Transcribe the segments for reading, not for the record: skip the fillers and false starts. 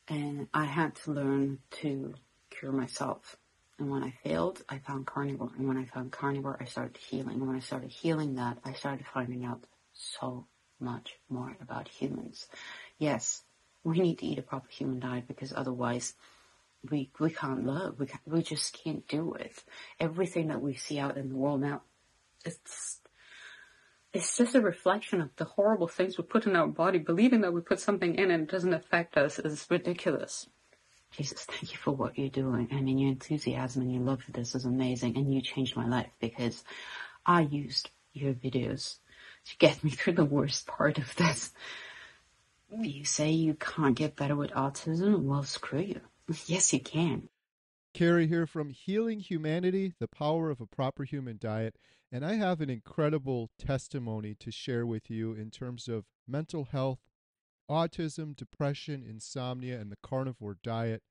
And I had to learn to cure myself. And when I failed, I found carnivore. And when I found carnivore, I started healing. And when I started healing that, I started finding out so much more about humans. Yes, we need to eat a proper human diet because otherwise we can't live. We just can't do it. Everything that we see out in the world now, it's just a reflection of the horrible things we put in our body. Believing that we put something in and it doesn't affect us is ridiculous. Jesus, thank you for what you're doing. I mean, your enthusiasm and your love for this is amazing. And you changed my life because I used your videos to get me through the worst part of this. You say you can't get better with autism? Well, screw you. Yes, you can. Carrie here from Healing Humanity, the Power of a Proper Human Diet. And I have an incredible testimony to share with you in terms of mental health, autism, depression, insomnia, and the carnivore diet.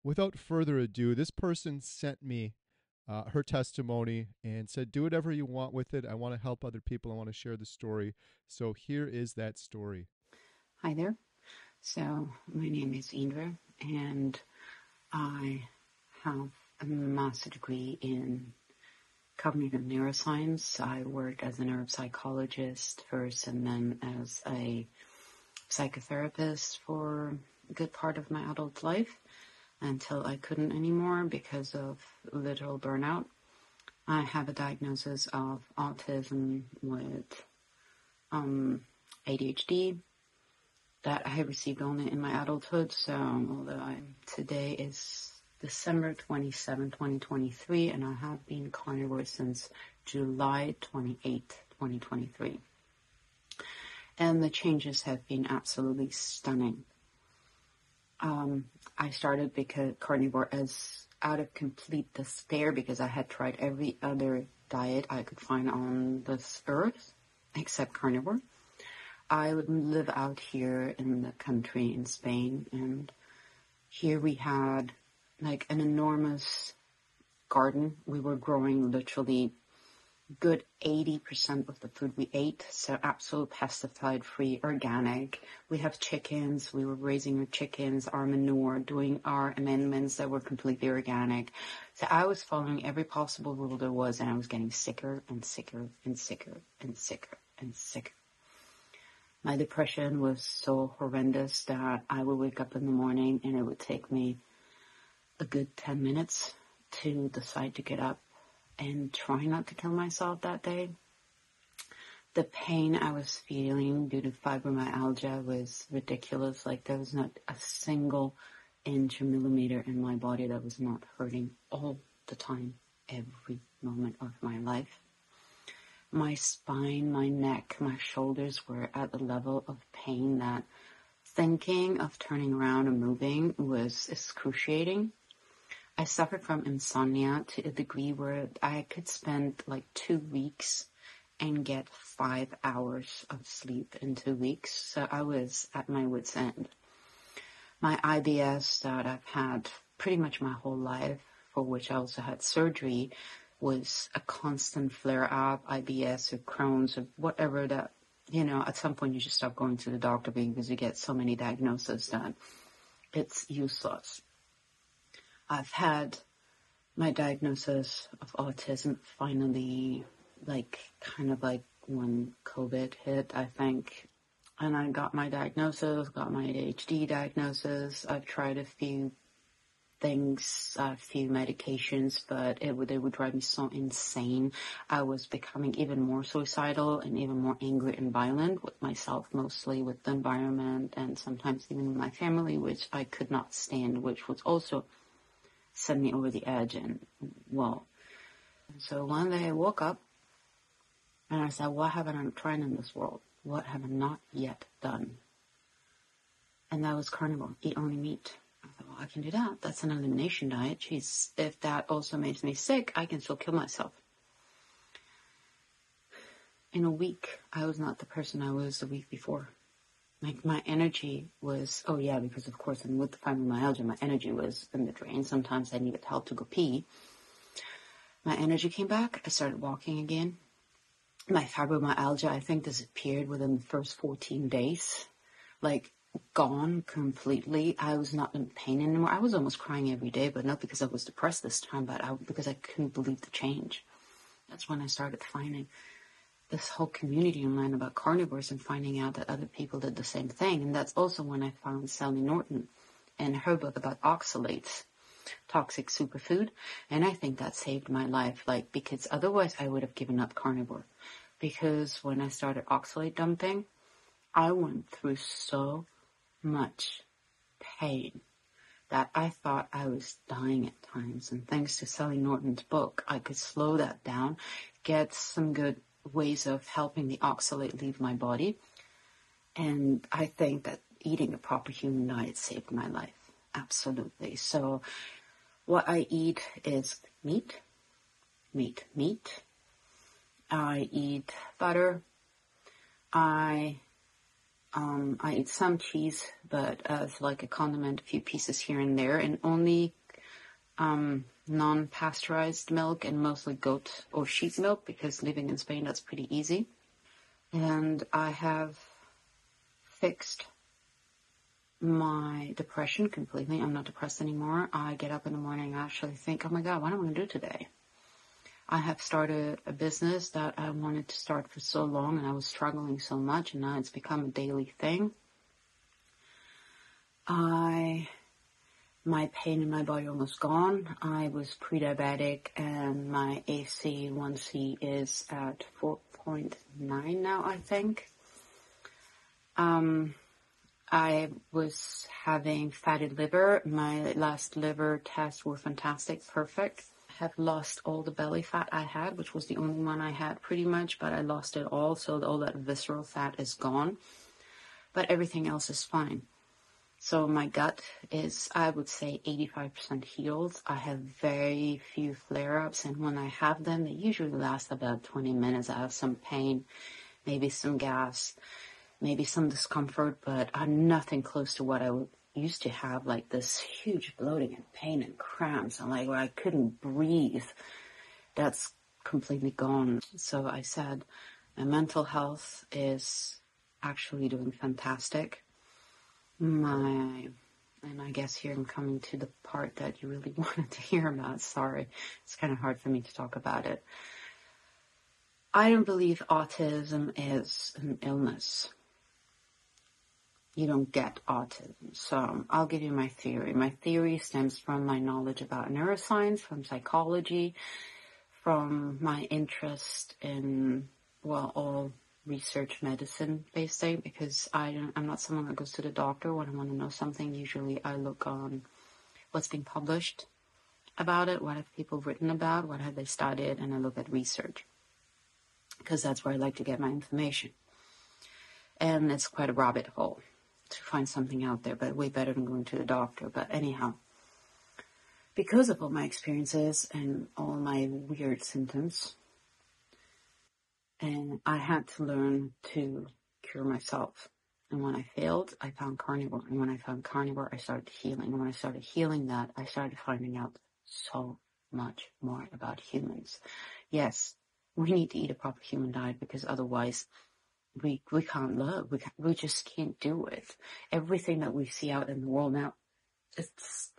Without further ado, this person sent me her testimony and said, do whatever you want with it. I want to help other people. I want to share the story. So here is that story. Hi there. So my name is Andrea, and I have a master's degree in cognitive neuroscience. I worked as a neuropsychologist first and then as a psychotherapist for a good part of my adult life until I couldn't anymore because of literal burnout. I have a diagnosis of autism with ADHD that I have received only in my adulthood. So although today is December 27, 2023, and I have been carnivore since July 28, 2023. And the changes have been absolutely stunning. I started because carnivore as out of complete despair because I had tried every other diet I could find on this earth except carnivore. I would live out here in the country in Spain, and here we had like an enormous garden. We were growing literally good 80% of the food we ate, so absolute pesticide-free, organic. We have chickens. We were raising our chickens, our manure, doing our amendments that were completely organic. So I was following every possible rule there was, and I was getting sicker and sicker and sicker and sicker and sicker. My depression was so horrendous that I would wake up in the morning and it would take me a good 10 minutes to decide to get up and try not to kill myself that day. The pain I was feeling due to fibromyalgia was ridiculous. Like there was not a single inch or millimeter in my body that was not hurting all the time, every moment of my life. My spine, my neck, my shoulders were at a level of pain that thinking of turning around and moving was excruciating. I suffered from insomnia to a degree where I could spend like 2 weeks and get 5 hours of sleep in 2 weeks. So I was at my wit's end. My IBS that I've had pretty much my whole life, for which I also had surgery, was a constant flare-up, IBS or Crohn's or whatever that, at some point you just stop going to the doctor because you get so many diagnoses that it's useless. I've had my diagnosis of autism finally, kind of when COVID hit, I think. And I got my diagnosis, got my ADHD diagnosis. I've tried a few things, a few medications, but they would drive me so insane. I was becoming even more suicidal and even more angry and violent with myself, mostly with the environment and sometimes even with my family, which I could not stand, which was also sent me over the edge. And so one day I woke up and I said, what have I tried in this world? What have I not yet done? And that was carnivore, eat only meat. I thought, well, I can do that. That's an elimination diet. Jeez, if that also makes me sick, I can still kill myself. In a week, I was not the person I was the week before. My energy was, because of course, and with the fibromyalgia, my energy was in the drain. Sometimes I needed help to go pee. My energy came back. I started walking again. My fibromyalgia, I think, disappeared within the first 14 days. gone completely. I was not in pain anymore. I was almost crying every day, but not because I was depressed this time, but because I couldn't believe the change. That's when I started finding this whole community online about carnivores and finding out that other people did the same thing. And that's also when I found Sally Norton and her book about oxalates, toxic superfood. And I think that saved my life, because otherwise I would have given up carnivore. Because when I started oxalate dumping, I went through so much pain that I thought I was dying at times. And thanks to Sally Norton's book, I could slow that down, get some good ways of helping the oxalate leave my body. And I think that eating a proper human diet saved my life. Absolutely. So what I eat is meat. I eat butter. I eat some cheese, but as like a condiment, a few pieces here and there, and only non-pasteurized milk and mostly goat or sheep milk, because living in Spain, that's pretty easy. And I have fixed my depression completely. I'm not depressed anymore. I get up in the morning and actually think, oh my God, what am I going to do today? I have started a business that I wanted to start for so long, and I was struggling so much, and now it's become a daily thing. My pain in my body almost gone. I was pre-diabetic, and my AC1C is at 4.9 now, I think. I was having fatty liver. My last liver tests were fantastic, perfect. Have lost all the belly fat I had, which was the only one I had pretty much, but I lost it all, so all that visceral fat is gone. But everything else is fine. So my gut is, I would say, 85% healed. I have very few flare-ups, and when I have them, they usually last about 20 minutes. I have some pain, maybe some gas, maybe some discomfort, but I'm nothing close to what I used to have, like this huge bloating and pain and cramps, and like where I couldn't breathe. That's completely gone. So I said, my mental health is actually doing fantastic. And I guess here I'm coming to the part that you really wanted to hear about. Sorry, it's kind of hard for me to talk about it. I don't believe autism is an illness. You don't get autism. So I'll give you my theory. My theory stems from my knowledge about neuroscience, from psychology, from my interest in, all research medicine based thing, because I'm not someone that goes to the doctor when I want to know something. Usually I look on what's being published about it, what have people written about, what have they studied, and I look at research, because that's where I like to get my information. And it's quite a rabbit hole to find something out there, but way better than going to the doctor. But anyhow, because of all my experiences and all my weird symptoms, and I had to learn to cure myself. And when I failed, I found carnivore. And when I found carnivore, I started healing. And when I started healing that, I started finding out so much more about humans. Yes, we need to eat a proper human diet, because otherwise we can't live. We just can't do it. Everything that we see out in the world now, it's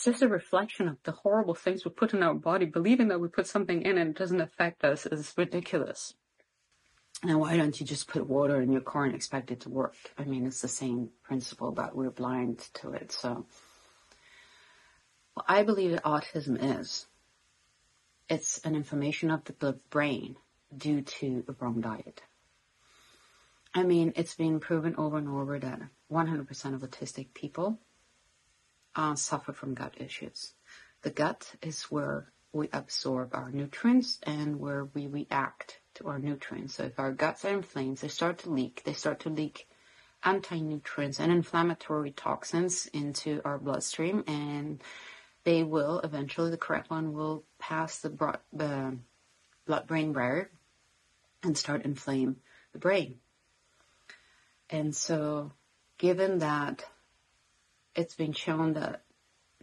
just a reflection of the horrible things we put in our body. Believing that we put something in and it doesn't affect us is ridiculous. Now, why don't you just put water in your car and expect it to work? I mean, it's the same principle, but we're blind to it. So what I believe that autism is, it's an inflammation of the brain due to a wrong diet. I mean, it's been proven over and over that 100% of autistic people suffer from gut issues. The gut is where we absorb our nutrients and where we react to our nutrients. So if our guts are inflamed, they start to leak anti-nutrients and inflammatory toxins into our bloodstream, and they will eventually, the correct one will pass the blood-brain barrier and start inflame the brain. And so, given that it's been shown that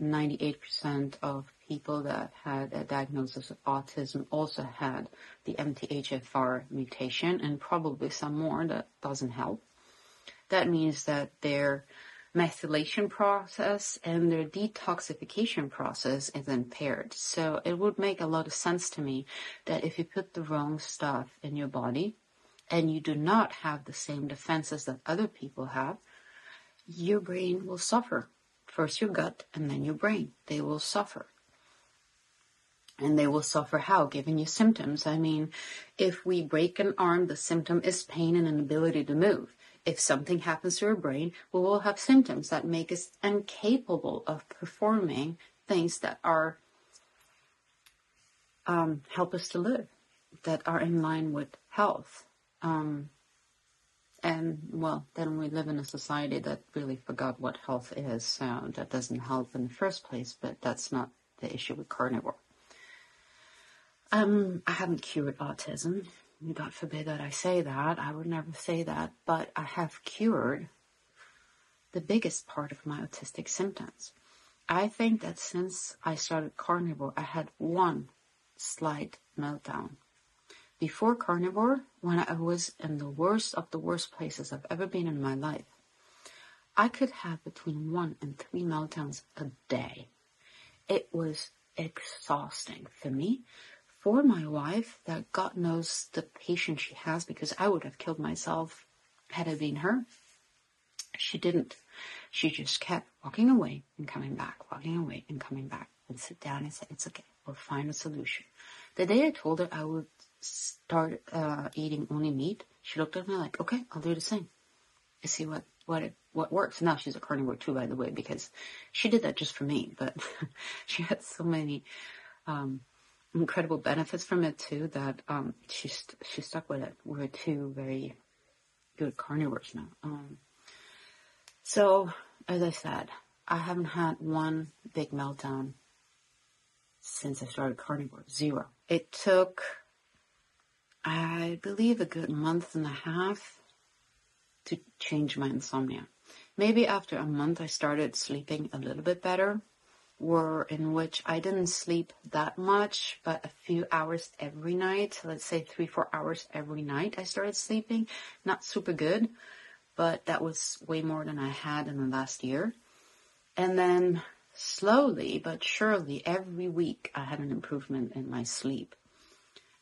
98% of people that had a diagnosis of autism also had the MTHFR mutation, and probably some more, that doesn't help. That means that their methylation process and their detoxification process is impaired. So it would make a lot of sense to me that if you put the wrong stuff in your body and you do not have the same defenses that other people have, your brain will suffer. First your gut and then your brain. They will suffer. And they will suffer how? Giving you symptoms. I mean, if we break an arm, the symptom is pain and inability to move. If something happens to our brain, we will have symptoms that make us incapable of performing things that are help us to live, that are in line with health. And, well, then we live in a society that really forgot what health is. So that doesn't help in the first place, but that's not the issue with carnivore. I haven't cured autism. God forbid that I say that. I would never say that. But I have cured the biggest part of my autistic symptoms. I think that since I started carnivore, I had one slight meltdown. Before carnivore, when I was in the worst of the worst places I've ever been in my life, I could have between 1 and 3 meltdowns a day. It was exhausting for me. For my wife, that God knows the patience she has, because I would have killed myself had it been her. She didn't. She just kept walking away and coming back, walking away and coming back. I'd sit down and say, it's okay, we'll find a solution. The day I told her I would start eating only meat, she looked at me like, okay, I'll do the same. I see what works. Now she's a carnivore too, by the way, because she did that just for me, but she had so many incredible benefits from it too that she stuck with it. We're two very good carnivores now. So as I said, I haven't had one big meltdown since I started carnivore. 0. It took, I believe, a good month and a half to change my insomnia. Maybe after a month I started sleeping a little bit better, in which I didn't sleep that much, but a few hours every night. Let's say 3-4 hours every night I started sleeping. Not super good, but that was way more than I had in the last year. And then slowly but surely every week I had an improvement in my sleep.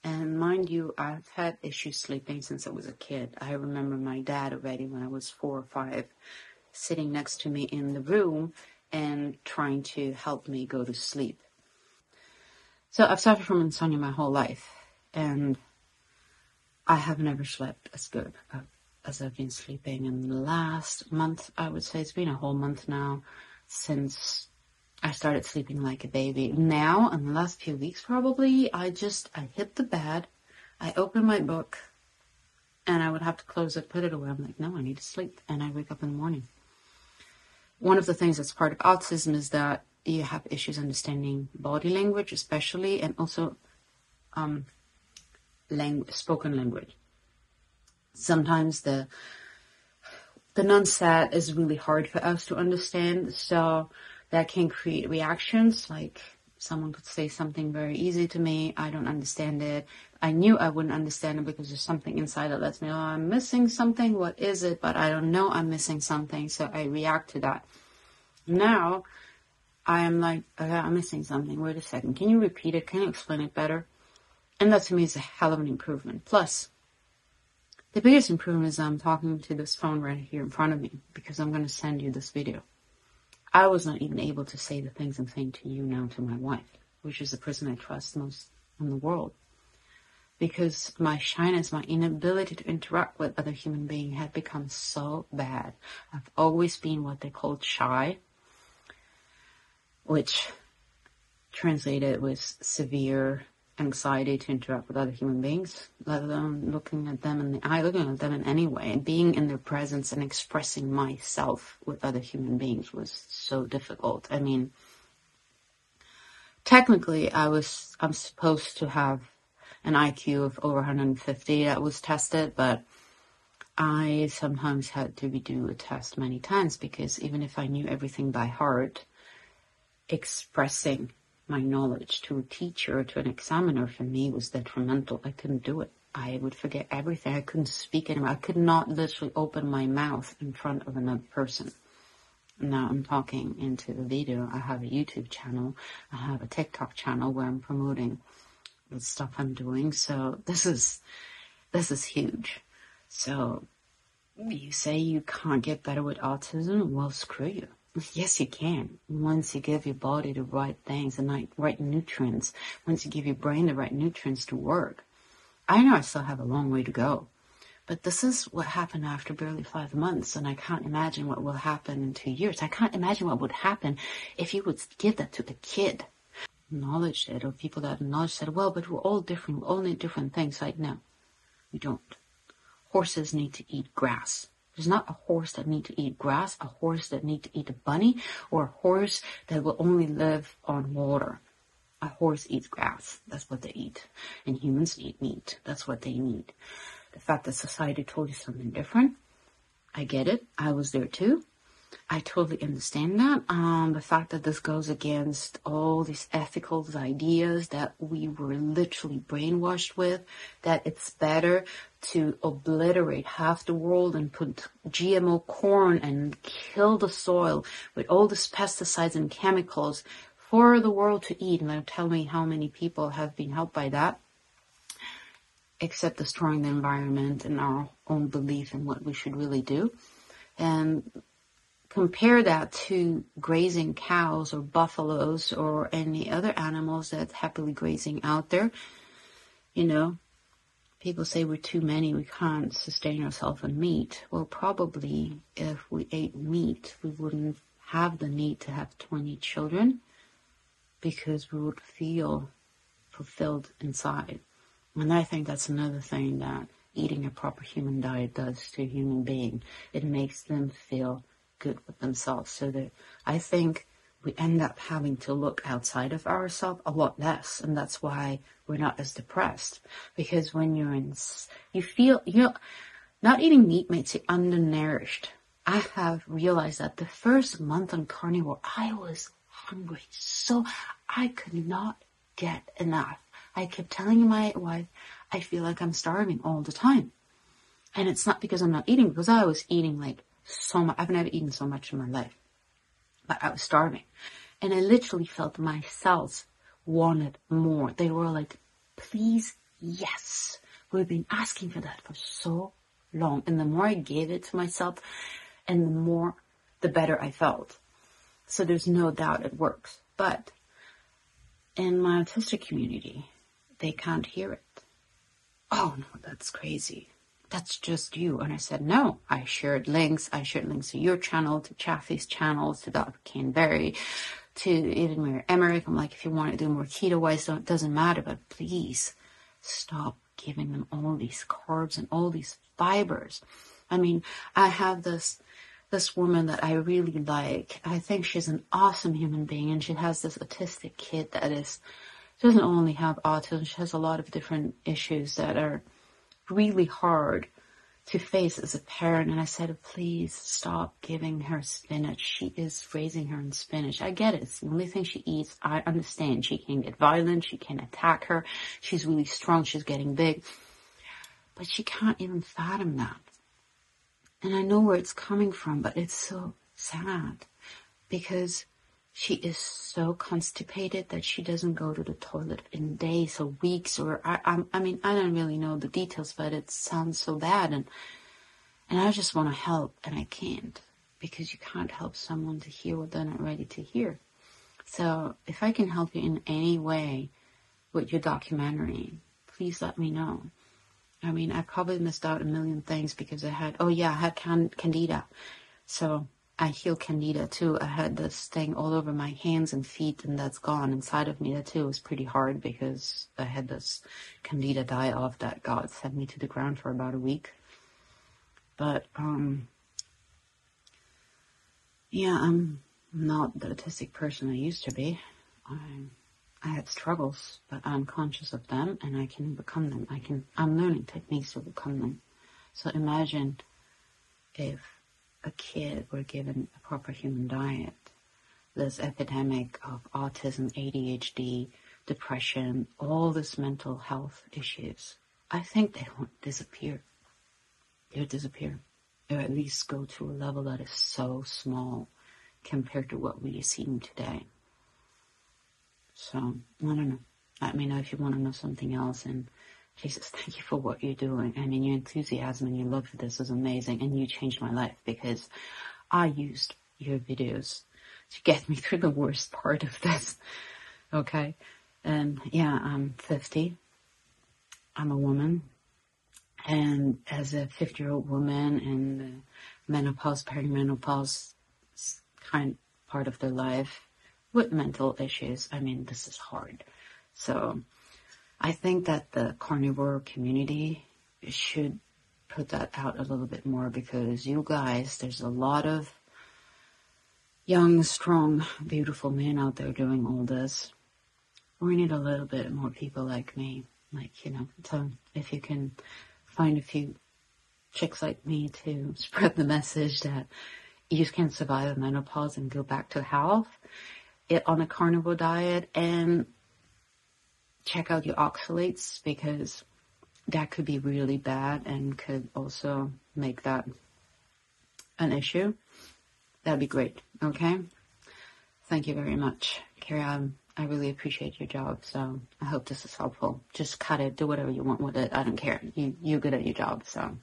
And mind you, I've had issues sleeping since I was a kid. I remember my dad already when I was 4 or 5 sitting next to me in the room and trying to help me go to sleep. So I've suffered from insomnia my whole life, and I have never slept as good as I've been sleeping in the last month. I would say it's been a whole month now since I started sleeping like a baby. Now, in the last few weeks probably, I hit the bed, I open my book, and I would have to close it, put it away. I'm like, no, I need to sleep. And I wake up in the morning. One of the things that's part of autism is that you have issues understanding body language, especially, and also spoken language. Sometimes the non-sat is really hard for us to understand, so that can create reactions. Like someone could say something very easy to me, I don't understand it. I knew I wouldn't understand it because there's something inside that lets me know I'm missing something. What is it? But I don't know I'm missing something, so I react to that. Now I am like, okay, I'm missing something. Wait a second. Can you repeat it? Can you explain it better? And that to me is a hell of an improvement. Plus, the biggest improvement is I'm talking to this phone right here in front of me because I'm going to send you this video. I was not even able to say the things I'm saying to you now to my wife, which is the person I trust most in the world. Because my shyness, my inability to interact with other human beings had become so bad. I've always been what they called shy, which translated was severe anxiety to interact with other human beings, let alone looking at them in the eye, looking at them in any way, and being in their presence and expressing myself with other human beings was so difficult. I mean, technically I'm supposed to have an IQ of over 150 that was tested, but I sometimes had to redo a test many times because even if I knew everything by heart, expressing my knowledge to a teacher or to an examiner for me was detrimental. I couldn't do it. I would forget everything. I couldn't speak anymore. I could not literally open my mouth in front of another person. Now I'm talking into the video. I have a YouTube channel. I have a TikTok channel where I'm promoting the stuff I'm doing. So this is huge. So you say you can't get better with autism? Well, screw you. Yes, you can. Once you give your body the right things, the right nutrients, once you give your brain the right nutrients to work. I know I still have a long way to go, but this is what happened after barely 5 months, and I can't imagine what will happen in 2 years. I can't imagine what would happen if you would give that to the kid. Knowledge it, or people that have knowledge said, well, but we're all different, we all need different things. Like, no, we don't. Horses need to eat grass. There's not a horse that needs to eat grass, a horse that needs to eat a bunny, or a horse that will only live on water. A horse eats grass. That's what they eat. And humans eat meat. That's what they need. The fact that society told you something different, I get it. I was there too. I totally understand that. The fact that this goes against all these ethical ideas that we were literally brainwashed with, that it's better to obliterate half the world and put GMO corn and kill the soil with all these pesticides and chemicals for the world to eat. And now tell me how many people have been helped by that, except destroying the environment and our own belief in what we should really do. And compare that to grazing cows or buffaloes or any other animals that's happily grazing out there. You know, people say we're too many, we can't sustain ourselves on meat. Well, probably if we ate meat, we wouldn't have the need to have 20 children because we would feel fulfilled inside. And I think that's another thing that eating a proper human diet does to a human being. It makes them feel good with themselves. So that I think we end up having to look outside of ourselves a lot less, and that's why we're not as depressed. Because when you feel, not eating meat makes you undernourished. I have realized that the first month on carnivore, I was hungry, so I could not get enough. I kept telling my wife, I feel like I'm starving all the time. And it's not because I'm not eating, because I was eating like so much. I've never eaten so much in my life, but I was starving. And I literally felt my cells wanted more. They were like, please, yes. We've been asking for that for so long. And the more I gave it to myself, and the better I felt. So there's no doubt it works. But in my autistic community, they can't hear it. Oh, no, that's crazy. That's just you. And I said, no, I shared links. I shared links to your channel, to Chaffee's channels, to Dr. Canberry, to even Mary Emmerich. I'm like, if you want to do more keto-wise, it doesn't matter, but please stop giving them all these carbs and all these fibers. I mean, I have this woman that I really like. I think she's an awesome human being, and she has this autistic kid that doesn't only have autism, she has a lot of different issues that are really hard to face as a parent. And I said, please stop giving her spinach. She is raising her in spinach. I get it. It's the only thing she eats. I understand. She can get violent. She can attack her. She's really strong. She's getting big. But she can't even fathom that. And I know where it's coming from, but it's so sad because she is so constipated that she doesn't go to the toilet in days or weeks, or I mean, I don't really know the details, but it sounds so bad, and I just want to help, and I can't, because you can't help someone to hear what they're not ready to hear. So if I can help you in any way with your documentary, please let me know. I mean, I probably missed out a million things because I had candida. So I healed candida too. I had this thing all over my hands and feet, and that's gone inside of me. That too was pretty hard because I had this candida die off that God sent me to the ground for about a week. But yeah, I'm not the autistic person I used to be. I had struggles, but I'm conscious of them and I can overcome them. I'm learning techniques to overcome them. So imagine if a kid were given a proper human diet, this epidemic of autism, ADHD, depression, all this mental health issues, I think they won't disappear. They'll disappear. Or at least go to a level that is so small compared to what we've seen today. So, I don't know. Let me know if you want to know something else. And Jesus, thank you for what you're doing. I mean, your enthusiasm and your love for this is amazing. And you changed my life because I used your videos to get me through the worst part of this. Okay? And yeah, I'm 50. I'm a woman. And as a 50-year-old woman in the menopause, perimenopause kind part of their life with mental issues, I mean, this is hard. So I think that the carnivore community should put that out a little bit more, because you guys, there's a lot of young, strong, beautiful men out there doing all this. We need a little bit more people like me, so if you can find a few chicks like me to spread the message that you can survive menopause and go back to health on a carnivore diet, and check out your oxalates, because that could be really bad and could also make that an issue. That'd be great. Okay? Thank you very much, Carrie. I really appreciate your job, so I hope this is helpful. Just cut it, do whatever you want with it. I don't care. You're good at your job, so